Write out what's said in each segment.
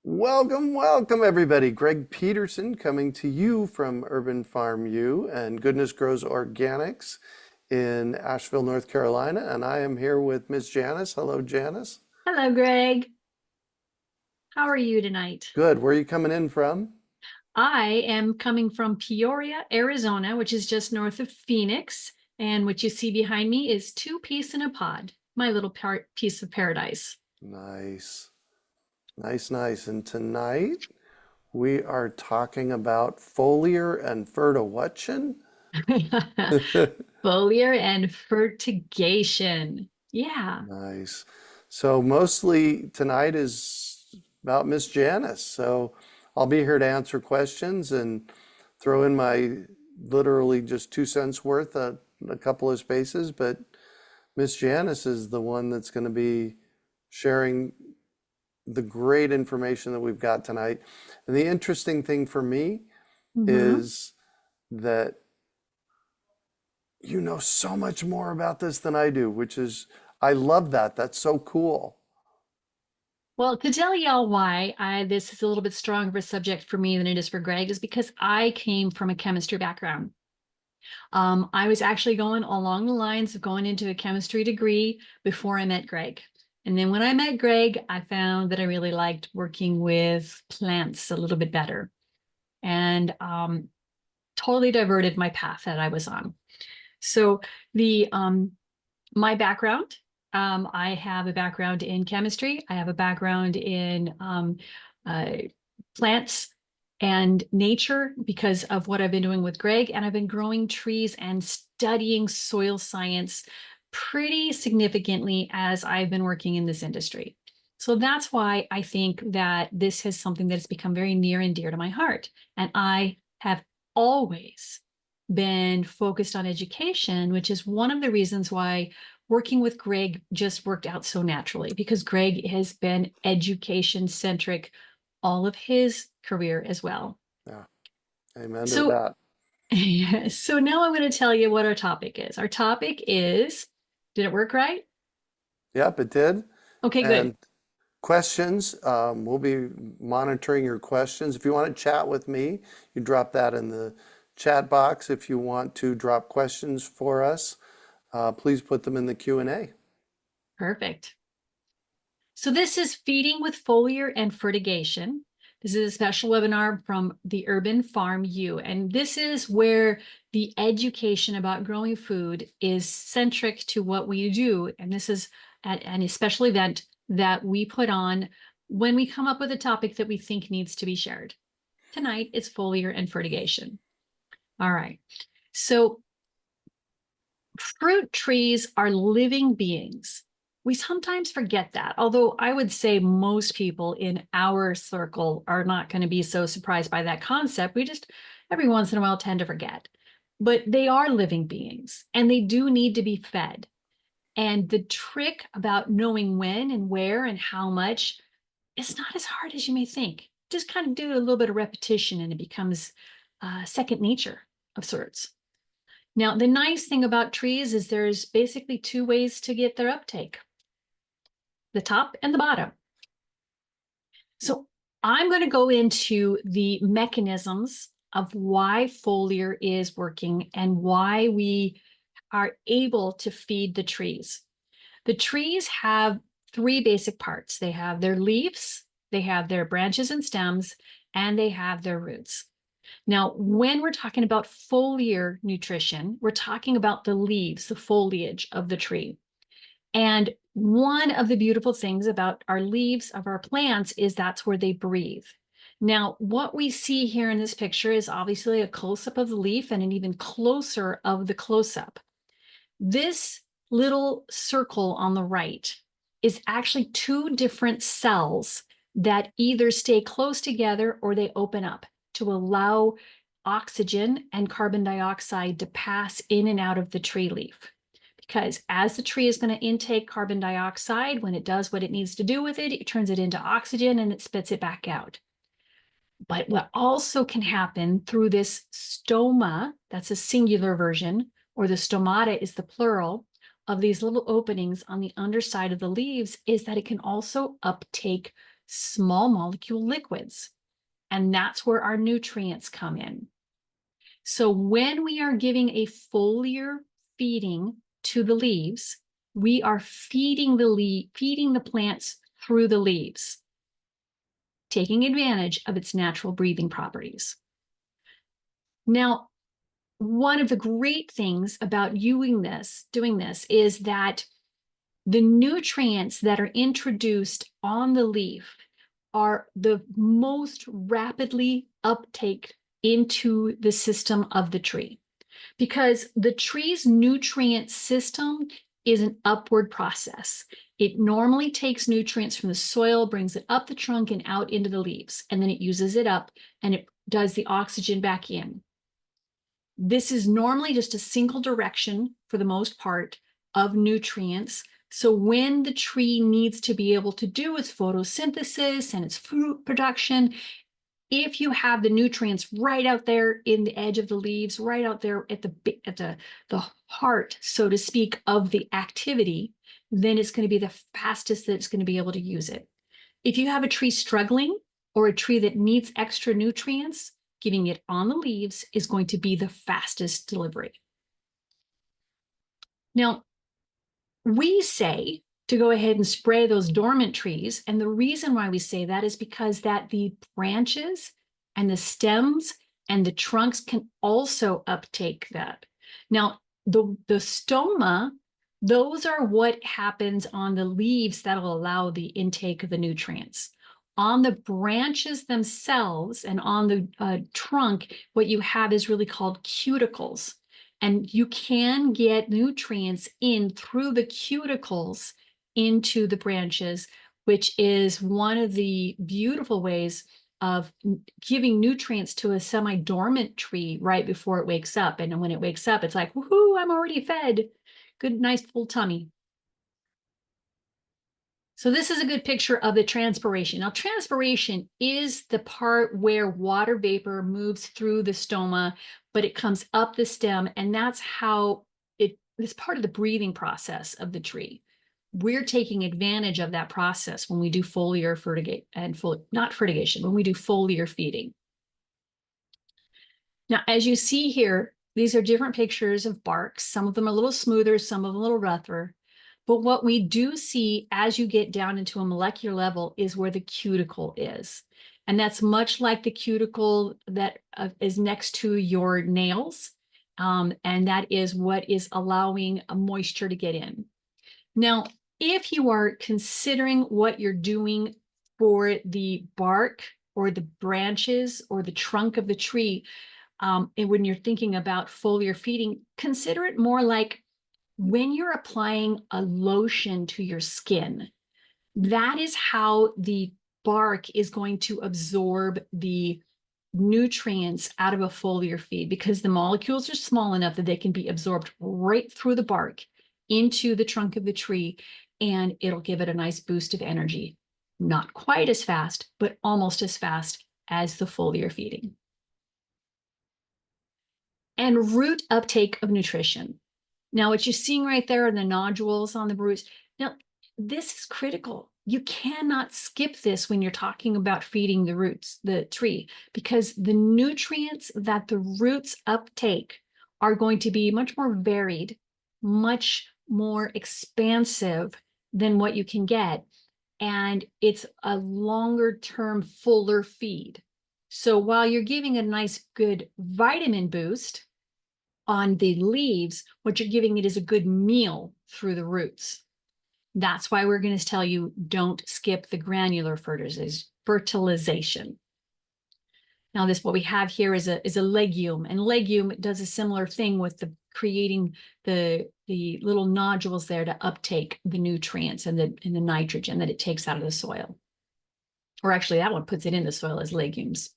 Welcome, welcome everybody. Greg Peterson coming to you from Urban Farm U and Goodness Grows Organics in Asheville, North Carolina. And I am here with Miss Janis. Hello, Janis. Hello, Greg. How are you tonight? Good. Where are you coming in from? I am coming from Peoria, Arizona, which is just north of Phoenix. And what you see behind me is two peas in a pod, my little piece of paradise. Nice, nice, nice. And tonight we are talking about foliar and fertilization. Foliar and fertigation. Yeah. Nice. So mostly tonight is about Miss Janice. So I'll be here to answer questions and throw in my literally just 2 cents worth at a couple of spaces. But Miss Janice is the one that's going to be sharing the great information that we've got tonight. And the interesting thing for me Hmm. is that you know so much more about this than I do, which is, I love that. That's so cool. Well, to tell y'all why this is a little bit stronger of a subject for me than it is for Greg is because I came from a chemistry background. I was actually going along the lines of going into a chemistry degree before I met Greg. And then when I met Greg, I found that I really liked working with plants a little bit better and totally diverted my path that I was on. So the my background, I have a background in chemistry. I have a background in uh, plants and nature because of what I've been doing with Greg. And I've been growing trees and studying soil science pretty significantly as I've been working in this industry. So that's why I think that this is something that has become very near and dear to my heart. And I have always been focused on education, which is one of the reasons why working with Greg just worked out so naturally because Greg has been education centric all of his career as well. Yeah, amen to So, that. so now I'm going to tell you what our topic is. Our topic is, did it work right? Yep, it did. Okay, good. And questions, we'll be monitoring your questions. If you want to chat with me, you drop that in the chat box. If you want to drop questions for us, please put them in the Q&A. Perfect. So this is Feeding with Foliar and Fertigation. This is a special webinar from the Urban Farm U. And this is where the education about growing food is centric to what we do. And this is at an special event that we put on when we come up with a topic that we think needs to be shared. Tonight it's foliar and fertigation. All right. So fruit trees are living beings. We sometimes forget that, although I would say most people in our circle are not going to be so surprised by that concept. We just every once in a while tend to forget. But they are living beings and they do need to be fed. And the trick about knowing when and where and how much is not as hard as you may think. Just kind of do a little bit of repetition and it becomes second nature of sorts. Now, the nice thing about trees is there's basically two ways to get their uptake, the top and the bottom. So I'm going to go into the mechanisms of why foliar is working and why we are able to feed the trees. The trees have three basic parts. They have their leaves, they have their branches and stems, and they have their roots. Now, when we're talking about foliar nutrition, we're talking about the leaves, the foliage of the tree. And one of the beautiful things about our leaves of our plants is that's where they breathe. Now, what we see here in this picture is obviously a close-up of the leaf and an even closer of the close-up. This little circle on the right is actually two different cells that either stay close together or they open up to allow oxygen and carbon dioxide to pass in and out of the tree leaf. Because as the tree is going to intake carbon dioxide, when it does what it needs to do with it, it turns it into oxygen and it spits it back out. But what also can happen through this stoma, that's a singular version, or the stomata is the plural, of these little openings on the underside of the leaves, is that it can also uptake small molecule liquids. And that's where our nutrients come in. So when we are giving a foliar feeding to the leaves, we are feeding the plants through the leaves, taking advantage of its natural breathing properties. Now, one of the great things about doing this is that the nutrients that are introduced on the leaf are the most rapidly uptake into the system of the tree, because the tree's nutrient system is an upward process. It normally takes nutrients from the soil, brings it up the trunk and out into the leaves, and then it uses it up and it does the oxygen back in. This is normally just a single direction for the most part of nutrients. So when the tree needs to be able to do its photosynthesis and its fruit production, if you have the nutrients right out there in the edge of the leaves, right out there at the heart, so to speak, of the activity, then it's going to be the fastest that it's going to be able to use it. If you have a tree struggling or a tree that needs extra nutrients, giving it on the leaves is going to be the fastest delivery. Now, we say to go ahead and spray those dormant trees. And the reason why we say that is because that the branches and the stems and the trunks can also uptake that. Now, the stoma, those are what happens on the leaves that'll allow the intake of the nutrients. On the branches themselves and on the trunk, what you have is really called cuticles. And you can get nutrients in through the cuticles into the branches, which is one of the beautiful ways of giving nutrients to a semi-dormant tree right before it wakes up. And when it wakes up, it's like, woohoo, I'm already fed. Good, nice full tummy. So this is a good picture of the transpiration. Now, transpiration is the part where water vapor moves through the stoma, but it comes up the stem, and that's how it's part of the breathing process of the tree. We're taking advantage of that process when we do foliar fertigation and not fertigation, when we do foliar feeding. Now, as you see here, these are different pictures of barks. Some of them are a little smoother, some of them a little rougher. But what we do see as you get down into a molecular level is where the cuticle is. And that's much like the cuticle that is next to your nails. And that is what is allowing a moisture to get in. Now, if you are considering what you're doing for the bark or the branches or the trunk of the tree, and when you're thinking about foliar feeding, consider it more like when you're applying a lotion to your skin. That is how the bark is going to absorb the nutrients out of a foliar feed, because the molecules are small enough that they can be absorbed right through the bark into the trunk of the tree, and it'll give it a nice boost of energy. Not quite as fast, but almost as fast as the foliar feeding. And root uptake of nutrition. Now, what you're seeing right there are the nodules on the roots. Now, this is critical. You cannot skip this when you're talking about feeding the roots, the tree, because the nutrients that the roots uptake are going to be much more varied, much more expansive than what you can get. And it's a longer term, fuller feed. So while you're giving a nice, good vitamin boost on the leaves, what you're giving it is a good meal through the roots. That's why we're going to tell you don't skip the granular fertilization. Now, what we have here is a legume, and legume does a similar thing with the creating the little nodules there to uptake the nutrients and the nitrogen that it takes out of the soil. Or actually, that one puts it in the soil as legumes.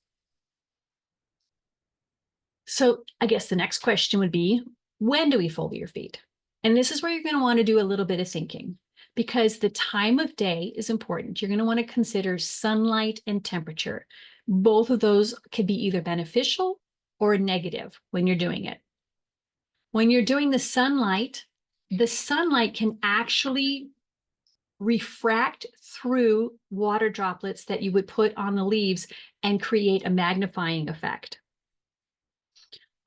So I guess the next question would be, when do we foliar feed? And this is where you're going to want to do a little bit of thinking, because the time of day is important. You're going to want to consider sunlight and temperature. Both of those can be either beneficial or negative when you're doing it. When you're doing the sunlight can actually refract through water droplets that you would put on the leaves and create a magnifying effect.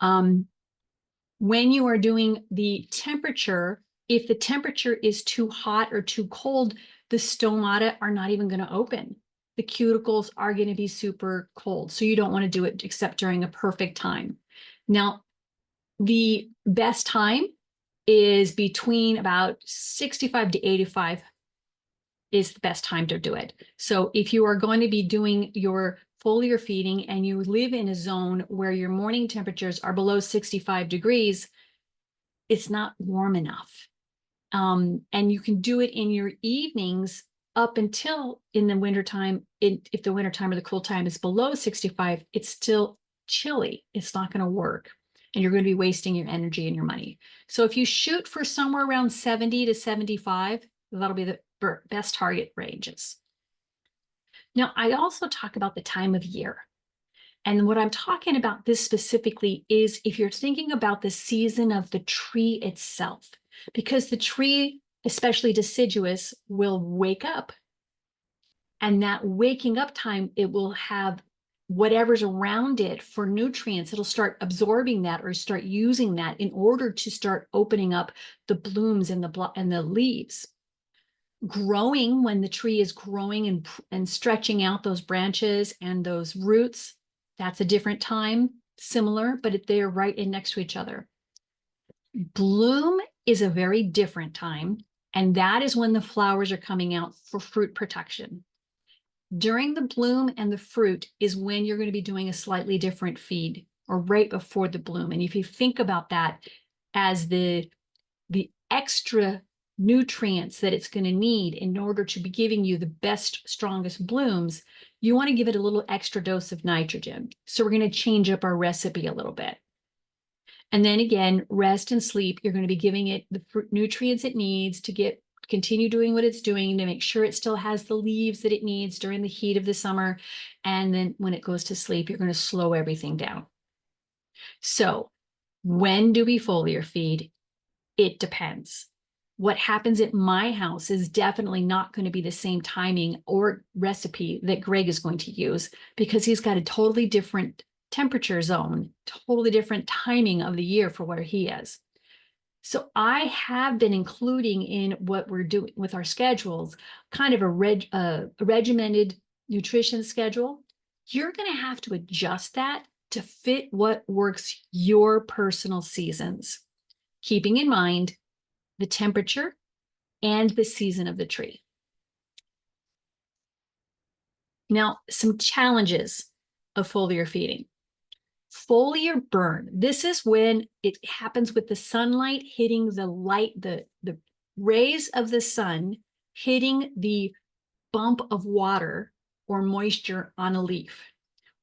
When you are doing the temperature, if the temperature is too hot or too cold, the stomata are not even going to open. The cuticles are going to be super cold. So you don't want to do it except during a perfect time. Now, the best time is between about 65 to 85 is the best time to do it. So if you are going to be doing your foliar feeding and you live in a zone where your morning temperatures are below 65 degrees, it's not warm enough. And you can do it in your evenings up until in the wintertime. If the wintertime or the cool time is below 65, it's still chilly. It's not going to work. And you're going to be wasting your energy and your money. So if you shoot for somewhere around 70 to 75, that'll be the best target ranges. Now, I also talk about the time of year. And what I'm talking about this specifically is if you're thinking about the season of the tree itself, because the tree, especially deciduous, will wake up. And that waking up time, it will have whatever's around it for nutrients. It'll start absorbing that or start using that in order to start opening up the blooms and the leaves. Growing, when the tree is growing and stretching out those branches and those roots, that's a different time, similar, but they are right in next to each other. Bloom is a very different time, and that is when the flowers are coming out for fruit protection. During the bloom and the fruit is when you're going to be doing a slightly different feed, or right before the bloom. And if you think about that as the extra nutrients that it's going to need in order to be giving you the best, strongest blooms, you want to give it a little extra dose of nitrogen. So we're going to change up our recipe a little bit. And then again, rest and sleep. You're going to be giving it the nutrients it needs to continue doing what it's doing, to make sure it still has the leaves that it needs during the heat of the summer. And then when it goes to sleep, you're going to slow everything down. So when do we foliar feed? It depends. What happens at my house is definitely not going to be the same timing or recipe that Greg is going to use, because he's got a totally different temperature zone, totally different timing of the year for where he is. So I have been including in what we're doing with our schedules, kind of a regimented nutrition schedule. You're going to have to adjust that to fit what works your personal seasons, keeping in mind the temperature and the season of the tree. Now, some challenges of foliar feeding. Foliar burn. This is when it happens with the sunlight hitting the rays of the sun hitting the bump of water or moisture on a leaf.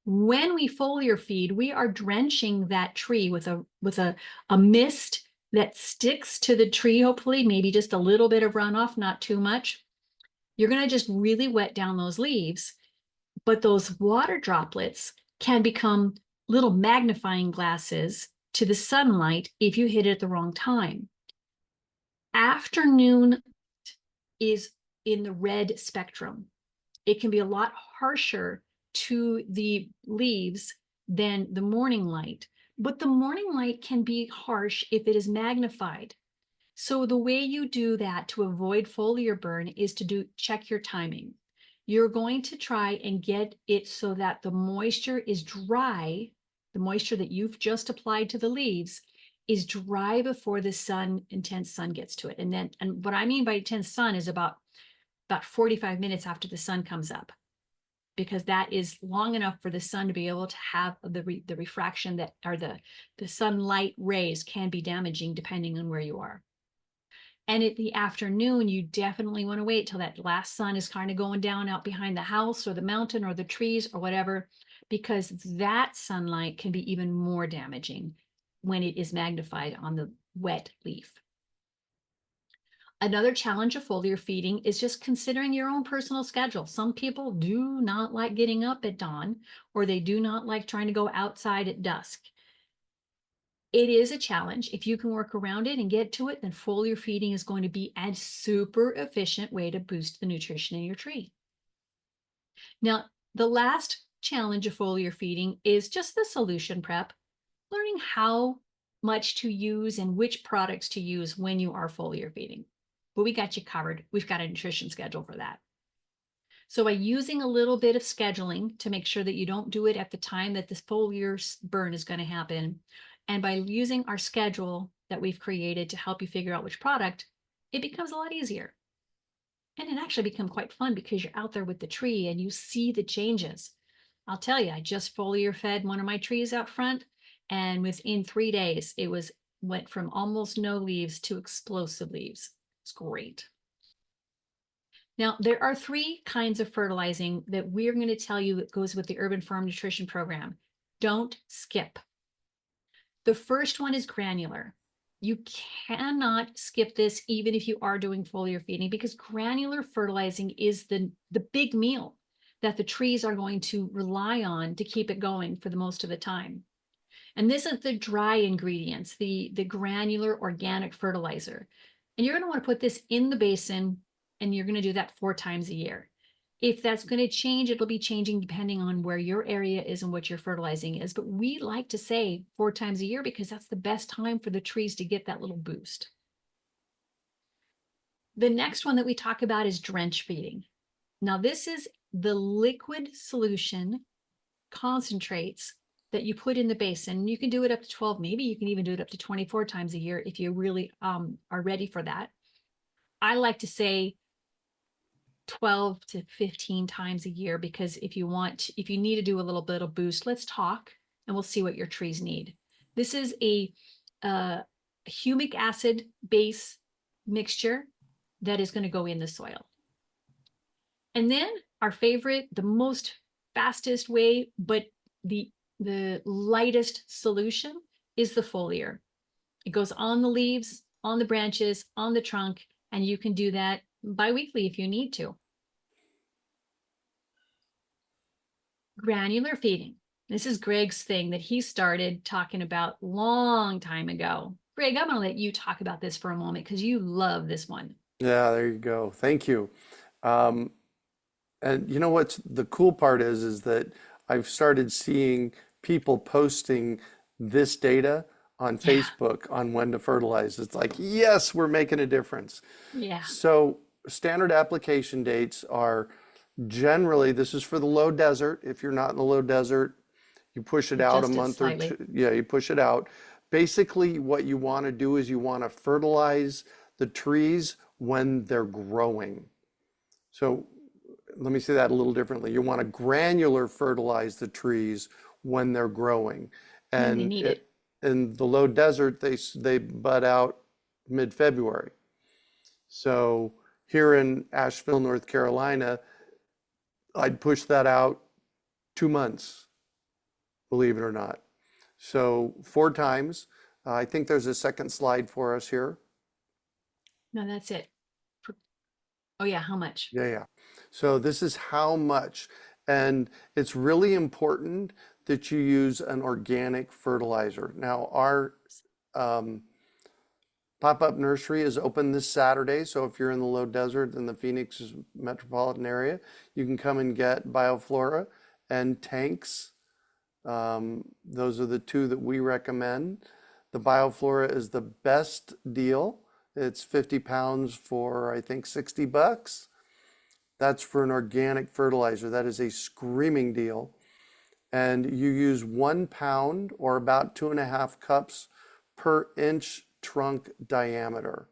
When we foliar feed, we are drenching that tree with a mist that sticks to the tree, hopefully, maybe just a little bit of runoff, not too much. You're going to just really wet down those leaves, but those water droplets can become little magnifying glasses to the sunlight if you hit it at the wrong time. Afternoon is in the red spectrum. It can be a lot harsher to the leaves than the morning light, but the morning light can be harsh if it is magnified. So the way you do that to avoid foliar burn is to check your timing. You're going to try and get it so that the moisture is dry, the moisture that you've just applied to the leaves is dry before the intense sun gets to it. And what I mean by intense sun is about 45 minutes after the sun comes up, because that is long enough for the sun to be able to have the refraction that, or the sunlight rays can be damaging depending on where you are. And at the afternoon, you definitely want to wait till that last sun is kind of going down out behind the house or the mountain or the trees or whatever, because that sunlight can be even more damaging when it is magnified on the wet leaf. Another challenge of foliar feeding is just considering your own personal schedule. Some people do not like getting up at dawn, or they do not like trying to go outside at dusk. It is a challenge. If you can work around it and get to it, then foliar feeding is going to be a super efficient way to boost the nutrition in your tree. Now, the last challenge of foliar feeding is just the solution prep, learning how much to use and which products to use when you are foliar feeding. But we got you covered. We've got a nutrition schedule for that. So by using a little bit of scheduling to make sure that you don't do it at the time that this foliar burn is going to happen, and by using our schedule that we've created to help you figure out which product, it becomes a lot easier. And it actually becomes quite fun because you're out there with the tree and you see the changes. I'll tell you, I just foliar fed one of my trees out front, and within 3 days, went from almost no leaves to explosive leaves. It's great. Now, there are 3 kinds of fertilizing that we're going to tell you that goes with the Urban Farm Nutrition Program. Don't skip. The first one is granular. You cannot skip this even if you are doing foliar feeding, because granular fertilizing is the big meal that the trees are going to rely on to keep it going for the most of the time. And this is the dry ingredients, the granular organic fertilizer. And you're going to want to put this in the basin, and you're going to do that 4 times a year. If that's going to change, it'll be changing depending on where your area is and what your fertilizing is. But we like to say 4 times a year because that's the best time for the trees to get that little boost. The next one that we talk about is drench feeding. Now, this is the liquid solution concentrates that you put in the basin. You can do it up to 12, maybe you can even do it up to 24 times a year if you really are ready for that. I like to say 12 to 15 times a year, because if you need to do a little bit of boost, let's talk and we'll see what your trees need. This is a humic acid base mixture that is going to go in the soil. And then our favorite, the most fastest way, but the lightest solution is the foliar. It goes on the leaves, on the branches, on the trunk, and you can do that biweekly if you need to. Granular feeding. This is Greg's thing that he started talking about long time ago. Greg, I'm going to let you talk about this for a moment because you love this one. Yeah, there you go. Thank you. And you know what's the cool part is that I've started seeing people posting this data on Yeah. Facebook on when to fertilize. It's like, yes, we're making a difference. Yeah. So standard application dates are generally, this is for the low desert. If you're not in the low desert, you push it out a Adjust it month or slightly. 2. Yeah, you push it out. Basically, what you want to do is you want to fertilize the trees when they're growing. So let me say that a little differently. You want to granular fertilize the trees when they're growing. When they And need it. in the low desert, they bud out mid-February. So here in Asheville, North Carolina, I'd push that out 2 months, believe it or not. So 4 times. I think there's a second slide for us here. No, that's it. Oh yeah, how much? Yeah, yeah. So this is how much. And it's really important that you use an organic fertilizer. Now, our um, pop-up nursery is open this Saturday. So if you're in the low desert in the Phoenix metropolitan area, you can come and get BioFlora and tanks. Those are the 2 that we recommend. The BioFlora is the best deal. It's 50 pounds for, I think, $60. That's for an organic fertilizer. That is a screaming deal. And you use 1 pound or about 2.5 cups per inch trunk diameter.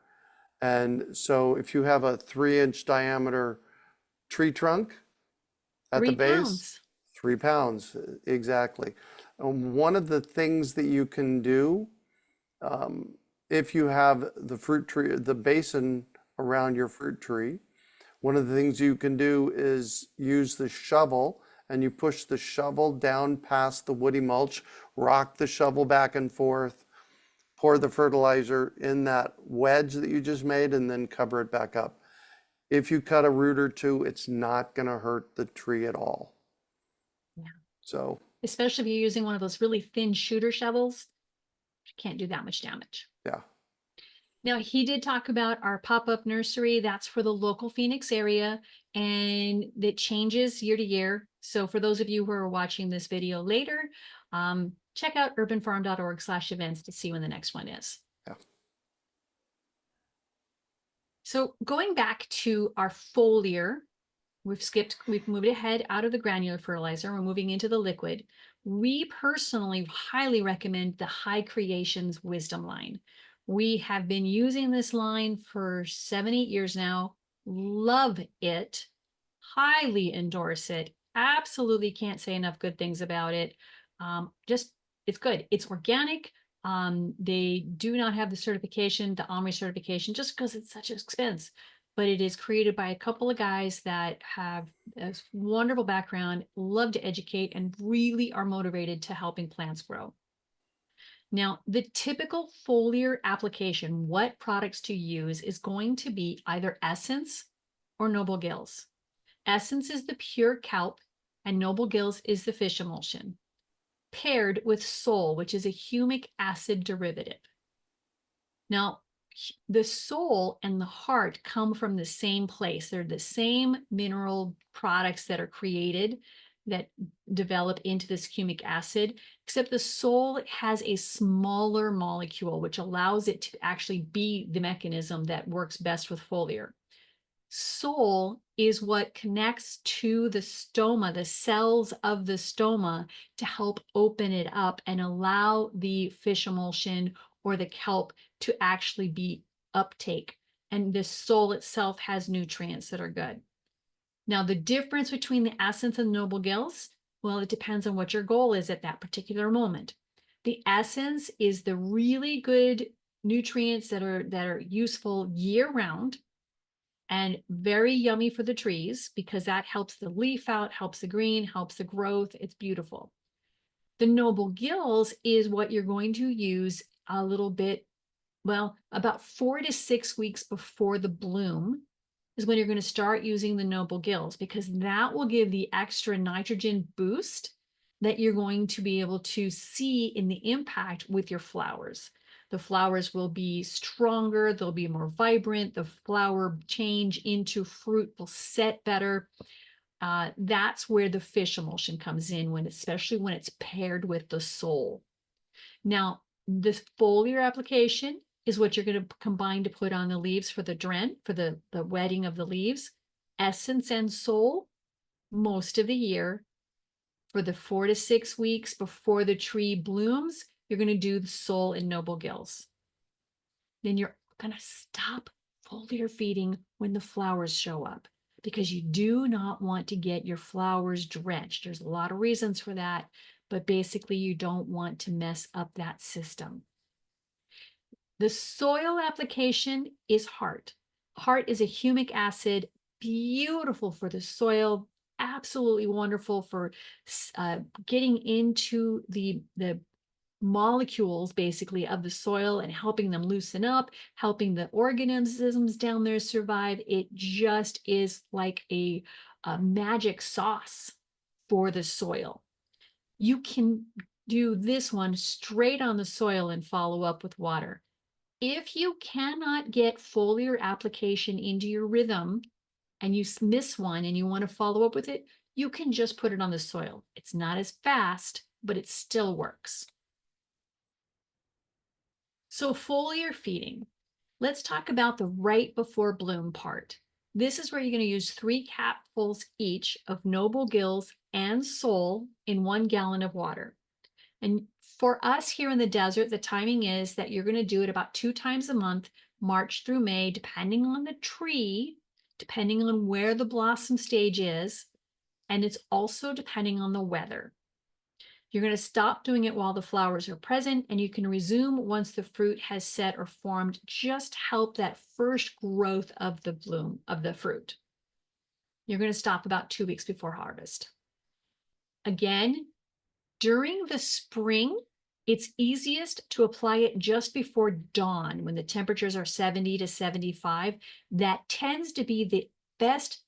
And so if you have a 3-inch diameter tree trunk at the 3 base, pounds. 3 pounds, exactly. One of the things that you can do, if you have the fruit tree, the basin around your fruit tree, one of the things you can do is use the shovel, and you push the shovel down past the woody mulch, rock the shovel back and forth, pour the fertilizer in that wedge that you just made, and then cover it back up. If you cut a root or 2, it's not going to hurt the tree at all. Yeah. So, Especially if you're using one of those really thin shooter shovels. Can't do that much damage. Yeah. Now, he did talk about our pop-up nursery. That's for the local Phoenix area, and it changes year to year. So for those of you who are watching this video later, check out urbanfarm.org/events to see when the next one is. Yeah. So going back to our foliar, we've moved ahead out of the granular fertilizer. We're moving into the liquid. We personally highly recommend the High Creations Wisdom line. We have been using this line for 7-8 years now. Love it. Highly endorse it. Absolutely can't say enough good things about it. It's good. It's organic. They do not have the certification, the OMRI certification, just because it's such an expense. But it is created by a couple of guys that have a wonderful background, love to educate, and really are motivated to helping plants grow. Now, the typical foliar application, what products to use, is going to be either Essence or Noble Gills. Essence is the pure kelp, and Noble Gills is the fish emulsion, paired with Sol, which is a humic acid derivative. Now, the soul and the heart come from the same place. They're the same mineral products that are created that develop into this humic acid, except the soul has a smaller molecule, which allows it to actually be the mechanism that works best with foliar. Soul is what connects to the stoma, the cells of the stoma, to help open it up and allow the fish emulsion or the kelp to actually be uptake. And the soul itself has nutrients that are good. Now, the difference between the Essence and Noble Gills, well, it depends on what your goal is at that particular moment. The Essence is the really good nutrients that are useful year round and very yummy for the trees, because that helps the leaf out, helps the green, helps the growth. It's beautiful. The Noble Gills is what you're going to use a little bit, well, about 4 to 6 weeks before the bloom is when you're going to start using the Noble Gills, because that will give the extra nitrogen boost that you're going to be able to see in the impact with your flowers. The flowers will be stronger, they'll be more vibrant, the flower change into fruit will set better. That's where the fish emulsion comes in, especially when it's paired with the soul. Now, this foliar application is what you're going to combine to put on the leaves for the dren, for the wetting of the leaves. Essence and soul most of the year. For the 4 to 6 weeks before the tree blooms, you're going to do the soul and Noble Gills. Then you're going to stop foliar feeding when the flowers show up, because you do not want to get your flowers drenched. There's a lot of reasons for that, but basically you don't want to mess up that system. The soil application is Heart. Heart is a humic acid, beautiful for the soil, absolutely wonderful for getting into the molecules basically of the soil and helping them loosen up, helping the organisms down there survive. It just is like a magic sauce for the soil. You can do this one straight on the soil and follow up with water. If you cannot get foliar application into your rhythm and you miss one and you want to follow up with it, you can just put it on the soil. It's not as fast, but it still works. So foliar feeding. Let's talk about the right before bloom part. This is where you're going to use 3 capfuls each of Noble Gills and Soul in 1 gallon of water. And for us here in the desert, the timing is that you're going to do it about 2 times a month, March through May, depending on the tree, depending on where the blossom stage is, and it's also depending on the weather. You're going to stop doing it while the flowers are present, and you can resume once the fruit has set or formed. Just help that first growth of the bloom of the fruit. You're going to stop about 2 weeks before harvest. Again, during the spring, it's easiest to apply it just before dawn when the temperatures are 70 to 75. That tends to be the best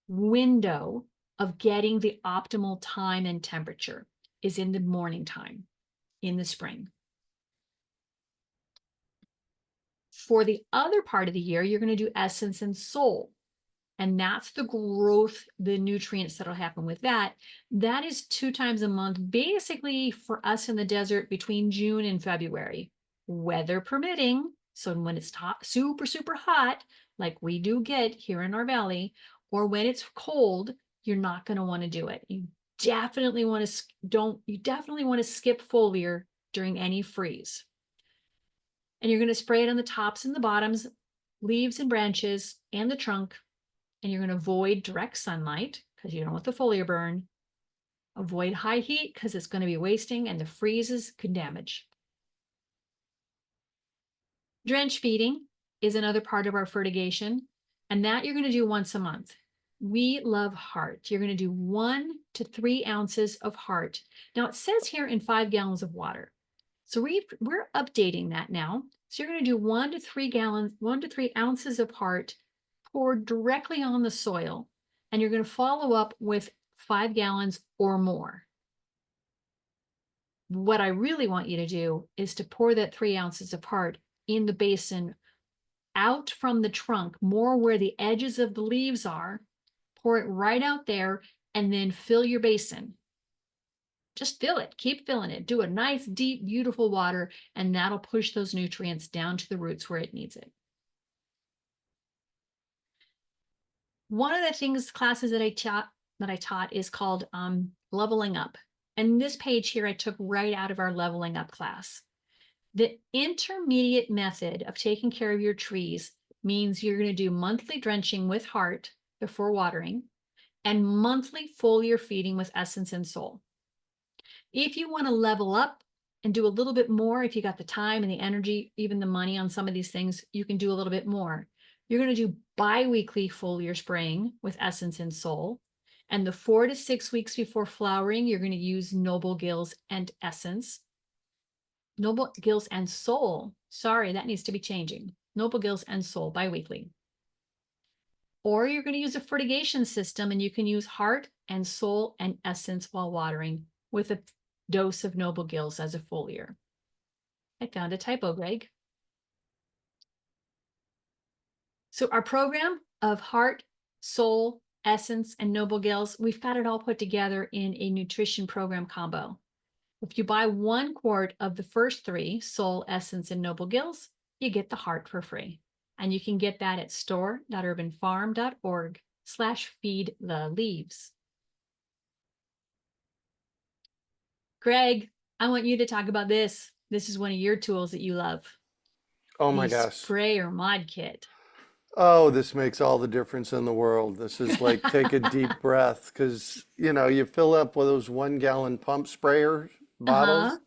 window of getting the optimal time and temperature, is in the morning time in the spring. For the other part of the year, you're going to do essence and soul. And that's the growth, the nutrients that'll happen with that. That is 2 times a month, basically for us in the desert between June and February, weather permitting. So when it's hot, super, super hot, like we do get here in our valley, or when it's cold, you're not going to want to do it. You definitely want to skip foliar during any freeze. And you're going to spray it on the tops and the bottoms, leaves and branches, and the trunk. And you're going to avoid direct sunlight because you don't want the foliar burn. Avoid high heat because it's going to be wasting and the freezes could damage. Drench feeding is another part of our fertigation, and that you're going to do once a month. We love heart. You're going to do 1 to 3 ounces of heart. Now it says here in 5 gallons of water. So we're updating that now. So you're going to do 1 to 3 ounces of heart poured directly on the soil, and you're going to follow up with 5 gallons or more. What I really want you to do is to pour that 3 ounces of heart in the basin out from the trunk, more where the edges of the leaves are. Pour it right out there and then fill your basin. Just fill it, keep filling it. Do a nice, deep, beautiful water, and that'll push those nutrients down to the roots where it needs it. One of the classes that I taught is called leveling up. And this page here I took right out of our leveling up class. The intermediate method of taking care of your trees means you're going to do monthly drenching with heart before watering and monthly foliar feeding with essence and soul. If you want to level up and do a little bit more, if you got the time and the energy, even the money on some of these things, you can do a little bit more. You're going to do bi-weekly foliar spraying with essence and soul. And the 4 to 6 weeks before flowering, you're going to use Noble Gills and essence. Noble Gills and soul. Sorry, that needs to be changing. Noble Gills and soul bi-weekly. Or you're going to use a fertigation system, and you can use heart and soul and essence while watering with a dose of Noble Gills as a foliar. I found a typo, Greg. So our program of heart, soul, essence, and Noble Gills, we've got it all put together in a nutrition program combo. If you buy 1 quart of the first 3, soul, essence, and Noble Gills, you get the heart for free. And you can get that at store.urbanfarm.org/feedtheleaves. Greg, I want you to talk about this. This is one of your tools that you love. Oh my The gosh. sprayer mod kit. Oh, this makes all the difference in the world. This is like take a deep breath because, you fill up with those 1 gallon pump sprayer bottles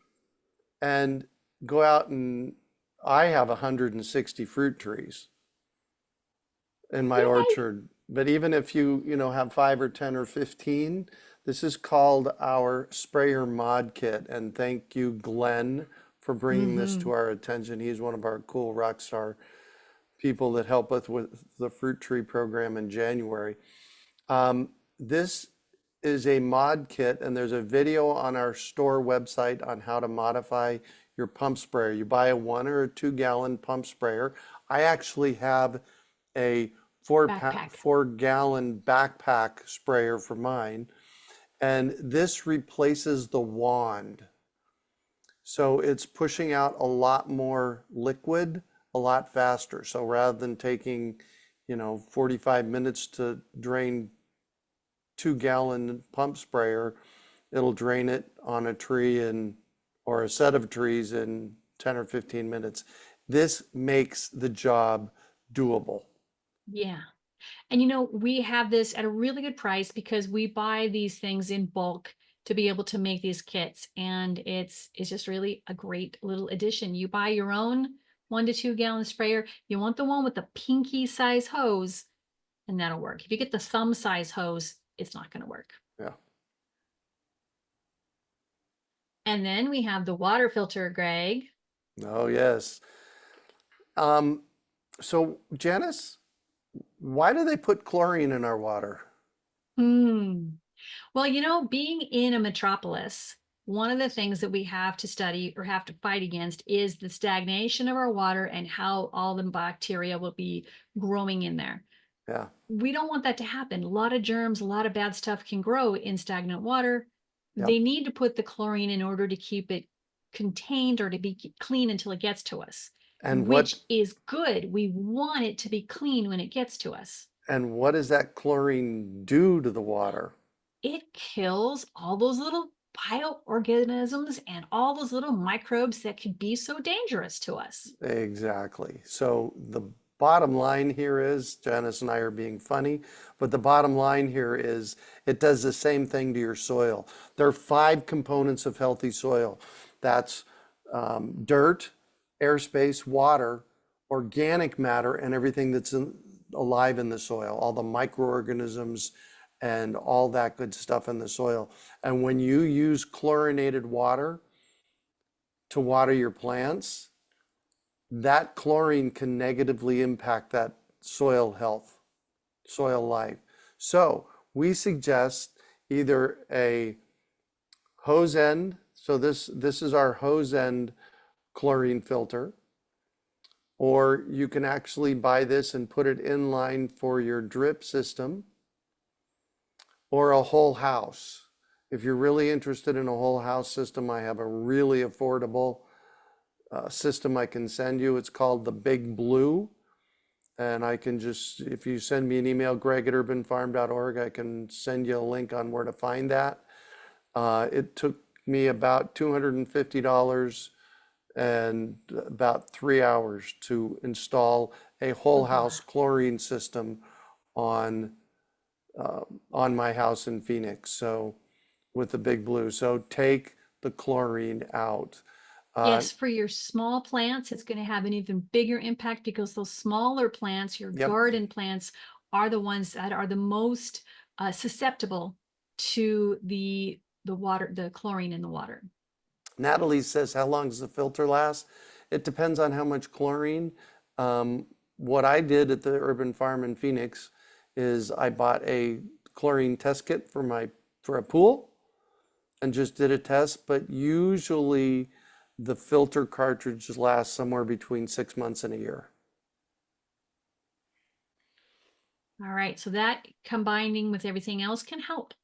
and go out, and I have 160 fruit trees in my Yay. orchard. But even if you have 5 or 10 or 15, this is called our sprayer mod kit. And thank you, Glenn, for bringing this to our attention. He's one of our cool rock star people that help us with the fruit tree program in January. This is a mod kit, and there's a video on our store website on how to modify your pump sprayer. You buy a 1 or a 2 gallon pump sprayer. I actually have a 4 gallon backpack sprayer for mine, and this replaces the wand. So it's pushing out a lot more liquid a lot faster. So rather than taking, 45 minutes to drain 2 gallon pump sprayer, it'll drain it on a tree or a set of trees in 10 or 15 minutes. This makes the job doable. Yeah. And we have this at a really good price because we buy these things in bulk to be able to make these kits. And it's just really a great little addition. You buy your own 1 to 2 gallon sprayer. You want the one with the pinky size hose, and that'll work. If you get the thumb size hose, it's not going to work. Yeah. And then we have the water filter, Greg. Oh, yes. So Janis, why do they put chlorine in our water? Well, being in a metropolis, one of the things that we have to study or have to fight against is the stagnation of our water and how all the bacteria will be growing in there. Yeah. We don't want that to happen. A lot of germs, a lot of bad stuff can grow in stagnant water. Yep. They need to put the chlorine in order to keep it contained or to be clean until it gets to us, And which what is good. We want it to be clean when it gets to us. and what does that chlorine do to the water? It kills all those little bioorganisms and all those little microbes that could be so dangerous to us. Exactly. So the bottom line here is, Janice and I are being funny, but the bottom line here is it does the same thing to your soil. There are 5 components of healthy soil. That's dirt, airspace, water, organic matter, and everything that's alive in the soil, all the microorganisms and all that good stuff in the soil. And when you use chlorinated water to water your plants, that chlorine can negatively impact that soil health, soil life. So we suggest either a hose end, so this is our hose end chlorine filter, or you can actually buy this and put it in line for your drip system, or a whole house. If you're really interested in a whole house system, I have a really affordable system I can send you. It's called the Big Blue. And I can just, if you send me an email, greg@urbanfarm.org, I can send you a link on where to find that. It took me about $250 and about 3 hours to install a whole house chlorine system on my house in Phoenix. So with the Big Blue. So take the chlorine out. Yes, for your small plants, it's going to have an even bigger impact because those smaller plants, your Yep. garden plants, are the ones that are the most susceptible to the water, the chlorine in the water. Natalie says, how long does the filter last? It depends on how much chlorine. What I did at the urban farm in Phoenix is I bought a chlorine test kit for a pool and just did a test, but usually the filter cartridge lasts somewhere between 6 months and a year. All right, so that combining with everything else can help.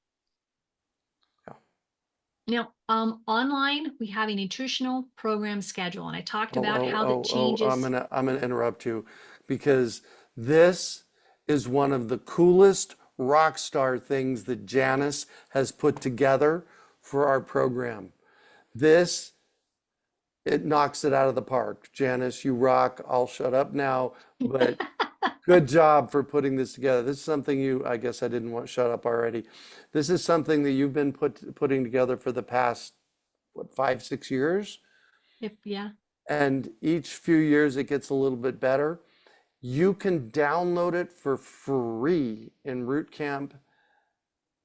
Yeah. Now, online, we have a nutritional program schedule, and I talked Oh, about how that changes. I'm gonna interrupt you because this is one of the coolest rock star things that Janis has put together for our program. This, it knocks it out of the park. Janis, you rock. I'll shut up now, but good job for putting this together. This is something I guess I didn't want to shut up already. This is something that you've been putting together for the past, what, 5, 6 years? Yeah. And each few years it gets a little bit better. You can download it for free in Root Camp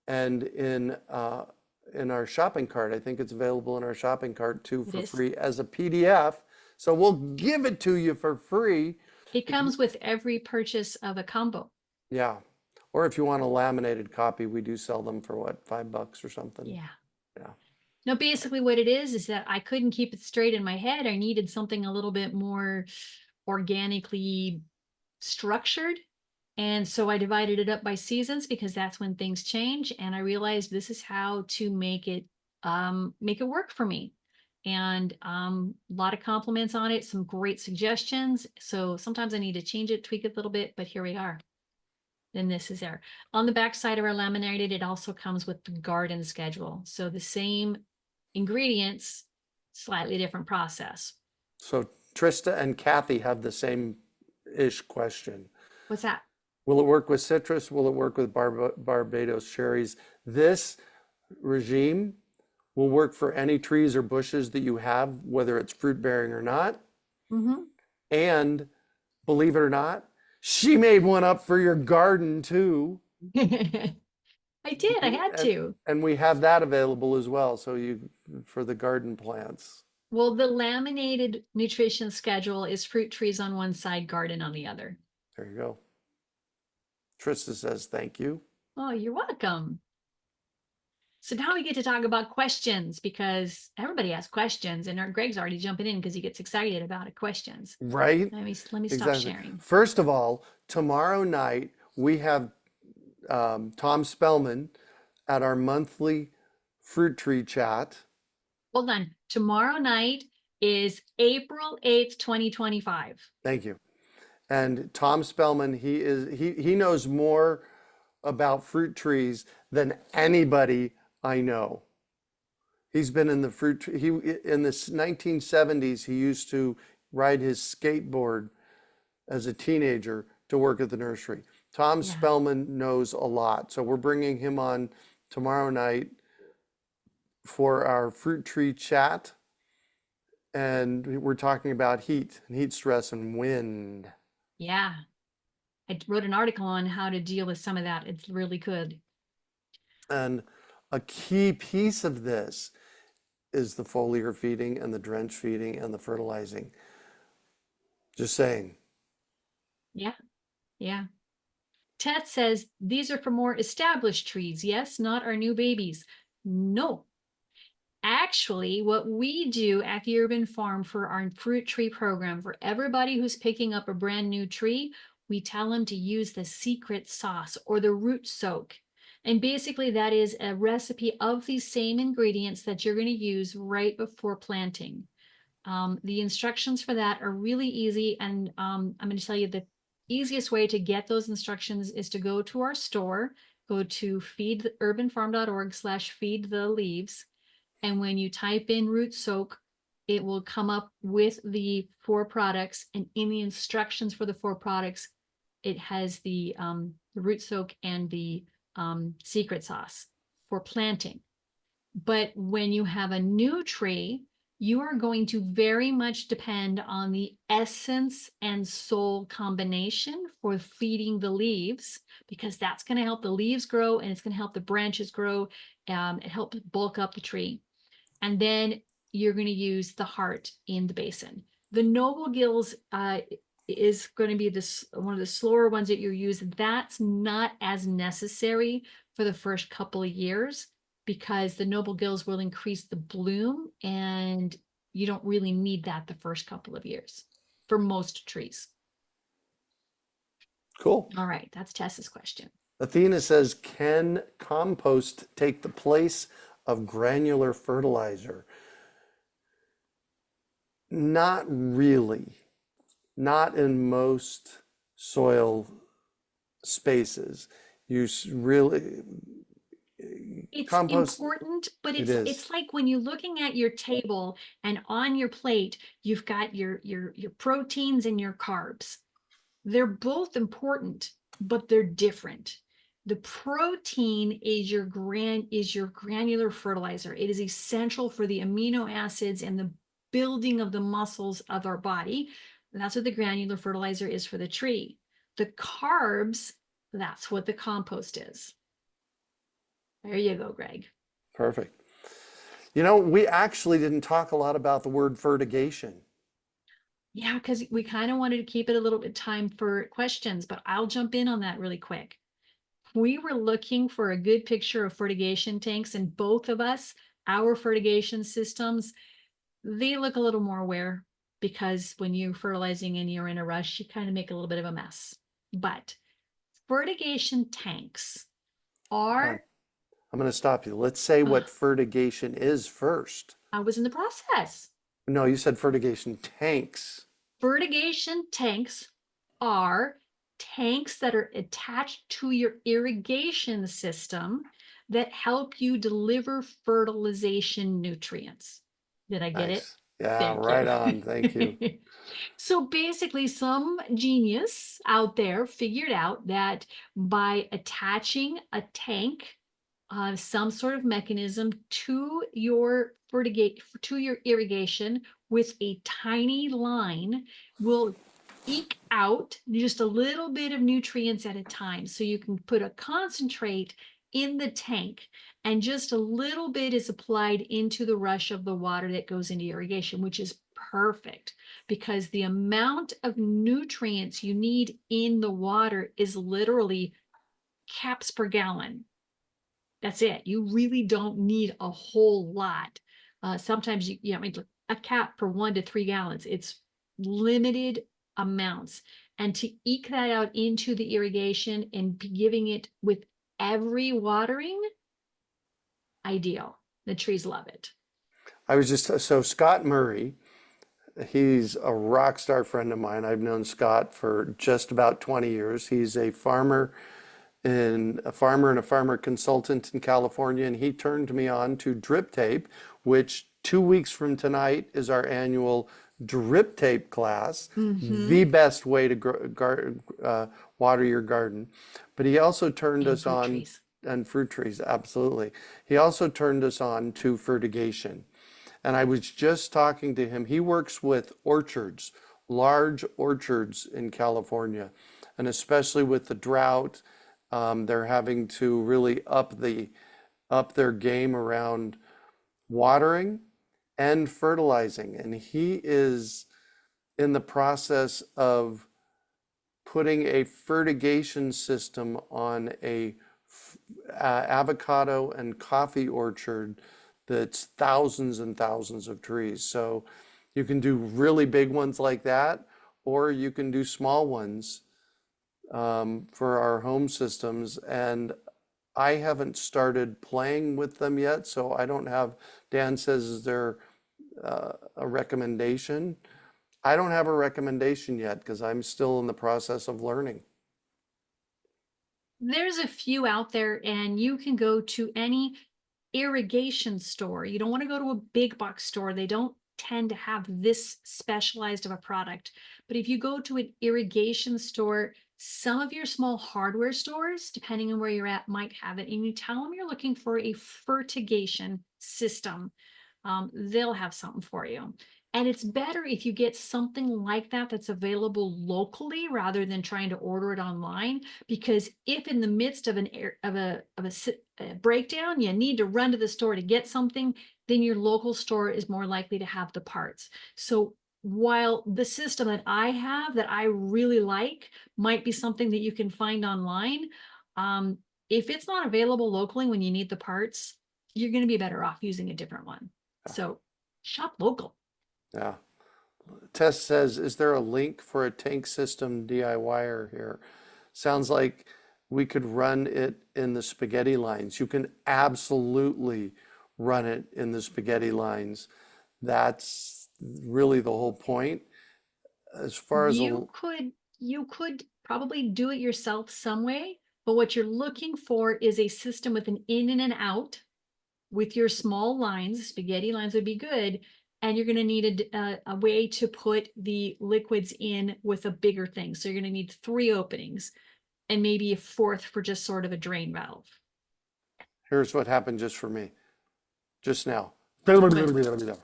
and in our shopping cart. I think it's available in our shopping cart too for free as a PDF. So we'll give it to you for free. It comes with every purchase of a combo. Yeah. Or if you want a laminated copy, we do sell them for what, $5 or something. Yeah. Yeah. Now, basically what it is that I couldn't keep it straight in my head. I needed something a little bit more organically structured. And so I divided it up by seasons because that's when things change. And I realized this is how to make it work for me. And a lot of compliments on it, some great suggestions. So sometimes I need to change it, tweak it a little bit, but here we are. Then this is there. On the back side of our laminated, it also comes with the garden schedule. So the same ingredients, slightly different process. So Trista and Kathy have the same-ish question. What's that? Will it work with citrus? Will it work with Barbados cherries? This regime will work for any trees or bushes that you have, whether it's fruit bearing or not. Mm-hmm. And believe it or not, she made one up for your garden too. I did. I had to. And we have that available as well. So for the garden plants. Well, the laminated nutrition schedule is fruit trees on one side, garden on the other. There you go. Trista says thank you. Oh, you're welcome. So now we get to talk about questions because everybody has questions, and Greg's already jumping in because he gets excited about questions. Right? Let me stop Exactly. sharing. First of all, tomorrow night we have Tom Spellman at our monthly fruit tree chat. Hold on. Tomorrow night is April 8th, 2025. Thank you. And Tom Spellman, he knows more about fruit trees than anybody I know. He's been in the fruit tree. He in the 1970s. He used to ride his skateboard as a teenager to work at the nursery. Tom Yeah. Spellman knows a lot, so we're bringing him on tomorrow night for our fruit tree chat, and we're talking about heat and heat stress and wind. Yeah. I wrote an article on how to deal with some of that. It's really good. And a key piece of this is the foliar feeding and the drench feeding and the fertilizing. Just saying. Yeah. Yeah. Ted says these are for more established trees. Yes, not our new babies. No. Actually, what we do at the Urban Farm for our fruit tree program, for everybody who's picking up a brand new tree, we tell them to use the secret sauce or the root soak. And basically, that is a recipe of these same ingredients that you're going to use right before planting. The instructions for that are really easy. And I'm going to tell you the easiest way to get those instructions is to go to our store, go to feedurbanfarm.org/feed the leaves. And when you type in root soak, it will come up with the 4 products. And in the instructions for the 4 products, it has the root soak and the secret sauce for planting. But when you have a new tree, you are going to very much depend on the essence and soil combination for feeding the leaves, because that's going to help the leaves grow and it's going to help the branches grow. It helps bulk up the tree. And then you're going to use the heart in the basin. The noble gills is going to be this one of the slower ones that you use. That's not as necessary for the first couple of years because the noble gills will increase the bloom, and you don't really need that the first couple of years for most trees. Cool. All right, that's Tessa's question. Athena says, can compost take the place of granular fertilizer? Not really. Not in most soil spaces. You really It's compost. important, but It it's is. it's like when you're looking at your table and on your plate, you've got your proteins and your carbs. They're both important, but they're different. The protein is your granular fertilizer. It is essential for the amino acids and the building of the muscles of our body. And that's what the granular fertilizer is for the tree. The carbs, that's what the compost is. There you go, Greg. Perfect. You know, we actually didn't talk a lot about the word fertigation. Yeah, because we kind of wanted to keep it a little bit time for questions, but I'll jump in on that really quick. We were looking for a good picture of fertigation tanks, and both of us, our fertigation systems, they look a little more aware because when you're fertilizing and you're in a rush, you kind of make a little bit of a mess. But fertigation tanks I'm are, going to stop you. Let's say what fertigation is first. I was in the process. No, you said fertigation tanks. Fertigation tanks are tanks that are attached to your irrigation system that help you deliver fertilization nutrients. Did I get it? Nice. Yeah, Thank right on. Thank you. you. So basically, some genius out there figured out that by attaching a tank, some sort of mechanism to your irrigation with a tiny line will eke out just a little bit of nutrients at a time. So you can put a concentrate in the tank and just a little bit is applied into the rush of the water that goes into irrigation, which is perfect because the amount of nutrients you need in the water is literally caps per gallon. That's it. You really don't need a whole lot. Sometimes I mean, a cap for 1 to 3 gallons. It's limited amounts. And to eke that out into the irrigation and be giving it with every watering, ideal. The trees love it. I was just, so Scott Murray, he's a rock star friend of mine. I've known Scott for just about 20 years. He's a farmer and a farmer consultant in California, and he turned me on to drip tape, which 2 weeks from tonight is our annual drip tape class, the Mm-hmm. best way to water your garden. But he also turned And us fruit on, trees. and fruit trees, absolutely. He also turned us on to fertigation. And I was just talking to him. He works with orchards, large orchards in California, and especially with the drought, they're having to really up their game around watering and fertilizing. And he is in the process of putting a fertigation system on a avocado and coffee orchard that's thousands and thousands of trees. So you can do really big ones like that, or you can do small ones for our home systems. And I haven't started playing with them yet, so I don't have, Dan says, is there a recommendation? I don't have a recommendation yet because I'm still in the process of learning. There's a few out there, and you can go to any irrigation store. You don't want to go to a big box store. They don't tend to have this specialized of a product. But if you go to an irrigation store, some of your small hardware stores, depending on where you're at, might have it. And you tell them you're looking for a fertigation system. They'll have something for you. And it's better if you get something like that that's available locally rather than trying to order it online. Because if in the midst of a breakdown, you need to run to the store to get something, then your local store is more likely to have the parts. So while the system that I have that I really like might be something that you can find online, um, if it's not available locally when you need the parts, you're going to be better off using a different one. So shop local. Yeah. Tess says, is there a link for a tank system DIYer here? Sounds like we could run it in the spaghetti lines. You can absolutely run it in the spaghetti lines. That's really the whole point. As far as a, You could probably do it yourself some way, but what you're looking for is a system with an in and an out with your small lines. Spaghetti lines would be good. And you're going to need a way to put the liquids in with a bigger thing. So you're going to need 3 openings and maybe a fourth for just sort of a drain valve. here's what happened just for me, just now. Good.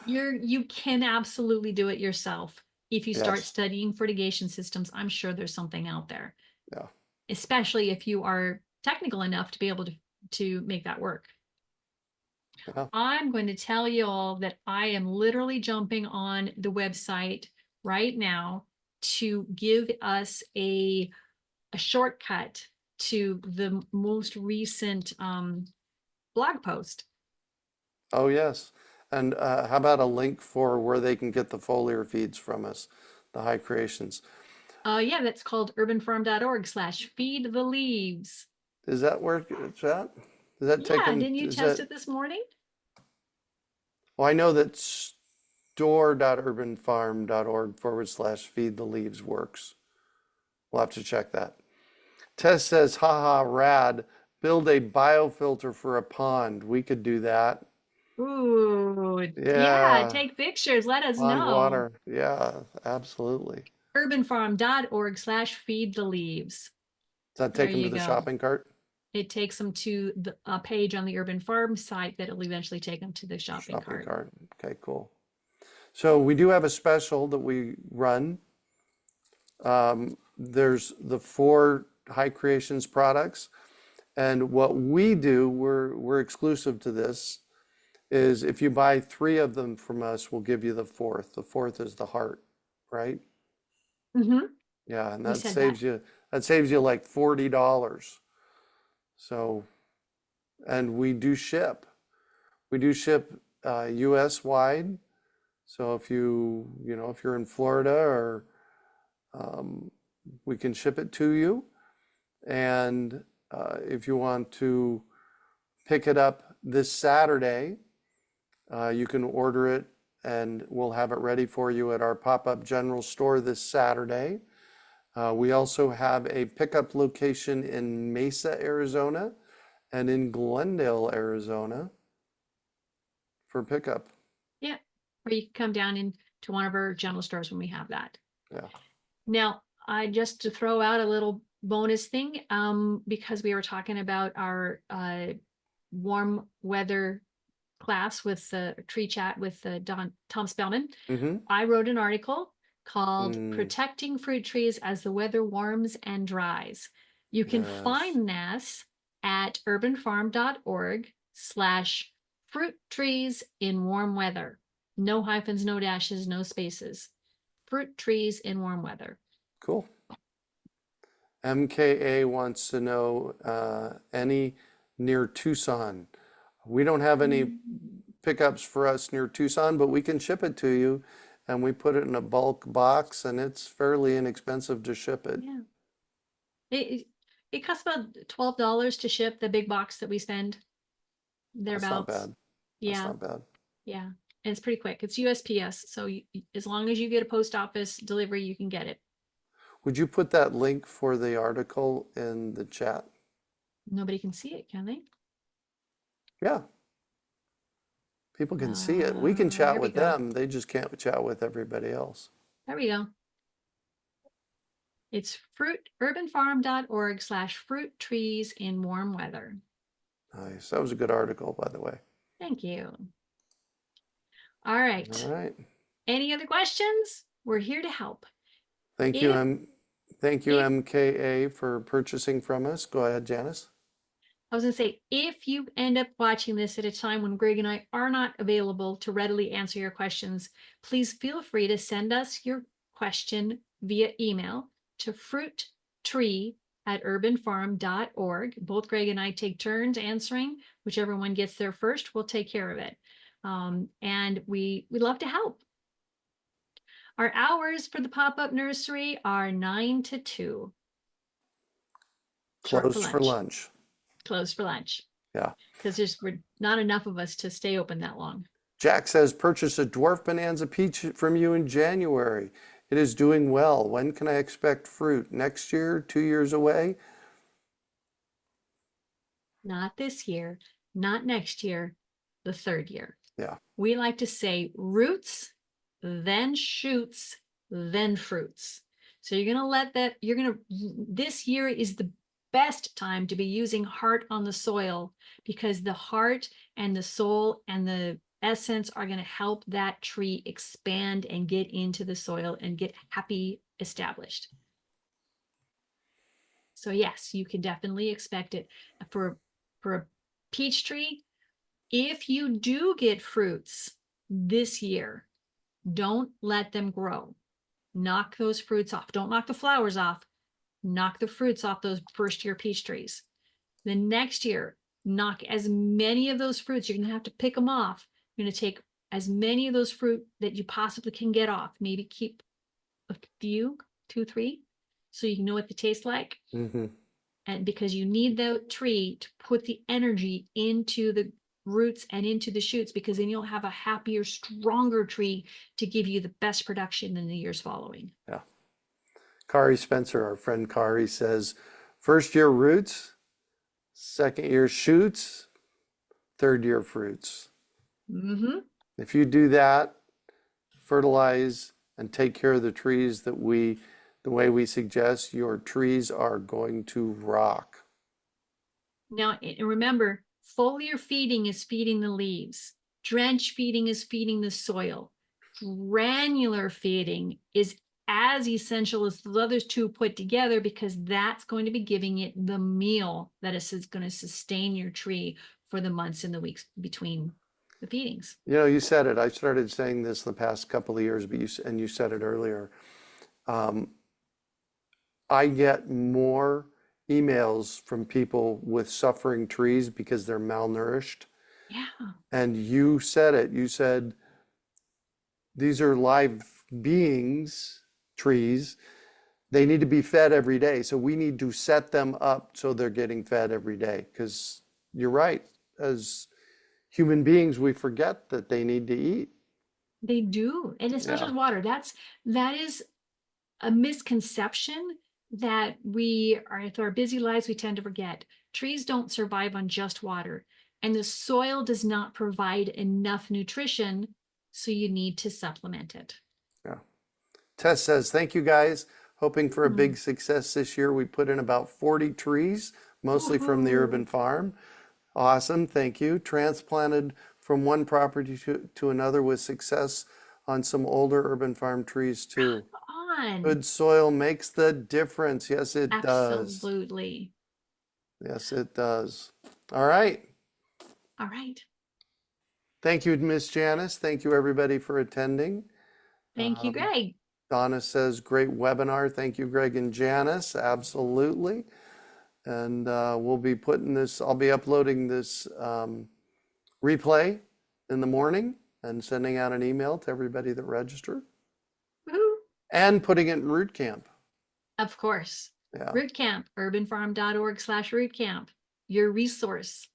You can absolutely do it yourself. If you start Yes, studying fertigation systems, I'm sure there's something out there, yeah, especially if you are technical enough to be able to make that work. yeah. I'm going to tell you all that I am literally jumping on the website right now to give us a shortcut to the most recent blog post. Oh, yes. And how about a link for where they can get the foliar feeds from us, the high creations? Yeah, that's called urbanfarm.org/feed the leaves. Is that where it's at? Does that take Yeah, them? didn't you Is test that? it this morning? Well, I know that store.urbanfarm.org/feed the leaves works. We'll have to check that. Tess says, haha, rad. Build a biofilter for a pond. We could do that. Ooh, yeah, Yeah, take pictures, let us pond know. water. Yeah, absolutely. Urbanfarm.org/feed the leaves. Does that There take them to you the go. shopping cart? It takes them to a page on the Urban Farm site that will eventually take them to the shopping Shopping cart. cart. Okay, cool. So we do have a special that we run. There's the 4 High Creations products. And what we do, we're exclusive to this, is if you buy 3 of them from us, we'll give you the fourth. The fourth is the heart, right? Mm-hmm. Yeah, and We that said that. saves you That saves you like $40. So, and we do ship. We do ship US wide. So if if you're in Florida or we can ship it to you. And if you want to pick it up this Saturday, you can order it and we'll have it ready for you at our pop-up general store this Saturday. We also have a pickup location in Mesa, Arizona, and in Glendale, Arizona for pickup. Yeah. Or you can come down into one of our general stores when we have that. Yeah. Now, just to throw out a little bonus thing, because we were talking about our warm weather class with the tree chat with Tom Spellman, Mm-hmm. I wrote an article called Mm, Protecting Fruit Trees as the Weather Warms and Dries. You can yes. find this at urbanfarm.org/fruit trees in warm weather. No hyphens, no dashes, no spaces. Fruit trees in warm weather. Cool. MKA wants to know any near Tucson. We don't have any pickups for us near Tucson, but we can ship it to you. And we put it in a bulk box, and it's fairly inexpensive to ship it. Yeah. It costs about $12 to ship the big box that we spend That's not thereabouts. bad. That's Yeah. not bad. Yeah. And it's pretty quick. It's USPS. So as long as you get a post office delivery, you can get it. Would you put that link for the article in the chat? Nobody can see it, can they? Yeah. People can see it. We can chat Here we with go. them. They just can't chat with everybody else. There we go. It's urbanfarm.org/fruit trees in warm weather. Nice. That was a good article, by the way. Thank you. All right. All right. Any other questions? We're here to help. Thank you, If if MKA, for purchasing from us. Go ahead, Janice. I was going to say, if you end up watching this at a time when Greg and I are not available to readily answer your questions, please feel free to send us your question via email to fruittree@urbanfarm.org. Both Greg and I take turns answering. Whichever one gets there first, we'll take care of it. And we love to help. Our hours for the pop-up nursery are 9 to 2. Short Closed for lunch. Closed for lunch. Yeah. Because we're not enough of us to stay open that long. Jack says, purchase a dwarf bonanza peach from you in January. It is doing well. When can I expect fruit? Next year? 2 years away? Not this year, not next year, the third year. Yeah. We like to say roots, then shoots, then fruits. So this year is the best time to be using heart on the soil, because the heart and the soul and the essence are going to help that tree expand and get into the soil and get happy established. So yes, you can definitely expect it for a peach tree. If you do get fruits this year, don't let them grow. Knock those fruits off. Don't knock the flowers off. Knock the fruits off those first year peach trees. The next year, knock as many of those fruits. You're going to have to pick them off. You're going to take as many of those fruit that you possibly can get off. Maybe keep a few, 2, 3, so you can know what they taste like. Mm-hmm. And because you need the tree to put the energy into the roots and into the shoots, because then you'll have a happier, stronger tree to give you the best production in the years following. Yeah. Kari Spencer, our friend Kari, says, first year roots, second year shoots, third year fruits. Mm-hmm. If you do that, fertilize and take care of the trees the way we suggest, your trees are going to rock. Now, remember, foliar feeding is feeding the leaves. Drench feeding is feeding the soil. Granular feeding is as essential as the other two put together, because that's going to be giving it the meal that is going to sustain your tree for the months and the weeks between the feedings. You know, you said it. I started saying this the past couple of years, but you said it earlier. I get more emails from people with suffering trees because they're malnourished. Yeah, And you said it. You said these are live beings, trees. They need to be fed every day. So we need to set them up so they're getting fed every day. Because you're right. As human beings, we forget that they need to eat. they do. And it's not Yeah. just water. That is a misconception that we are, with our busy lives, we tend to forget. Trees don't survive on just water, and the soil does not provide enough nutrition, so you need to supplement it. Yeah. Tess says, thank you guys. Hoping for a Mm. big success this year. We put in about 40 trees, mostly from the urban Woohoo. farm. Awesome. Thank you. Transplanted from one property to another with success on some older urban farm trees too. On. Good soil makes the difference. Yes, it does. Absolutely. Yes, it does. All right. All right. Thank you, Miss Janice. Thank you, everybody, for attending. Thank you, Greg. Donna says, great webinar. Thank you, Greg and Janice. Absolutely. And we'll be putting this, I'll be uploading this replay in the morning and sending out an email to everybody that registered Woohoo. and putting it in Root Camp. Of course. Yeah. Root Camp, urbanfarm.org/root camp, your resource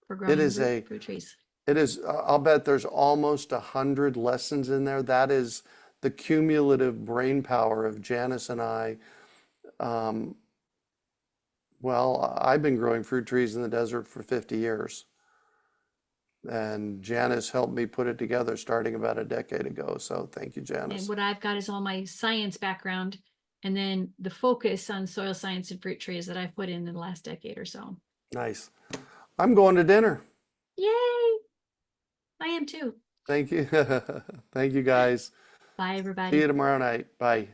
for It growing is a, fruit trees. it is, I'll bet there's almost 100 lessons in there. That is the cumulative brain power of Janice and I. Well, I've been growing fruit trees in the desert for 50 years. And Janice helped me put it together starting about a decade ago. So thank you, And Janice. what I've got is all my science background and then the focus on soil science and fruit trees that I've put in the last decade or so. Nice. I'm going to dinner. Yay! I am too. Thank you. Thank you, guys. Bye, See everybody. you tomorrow night. Bye.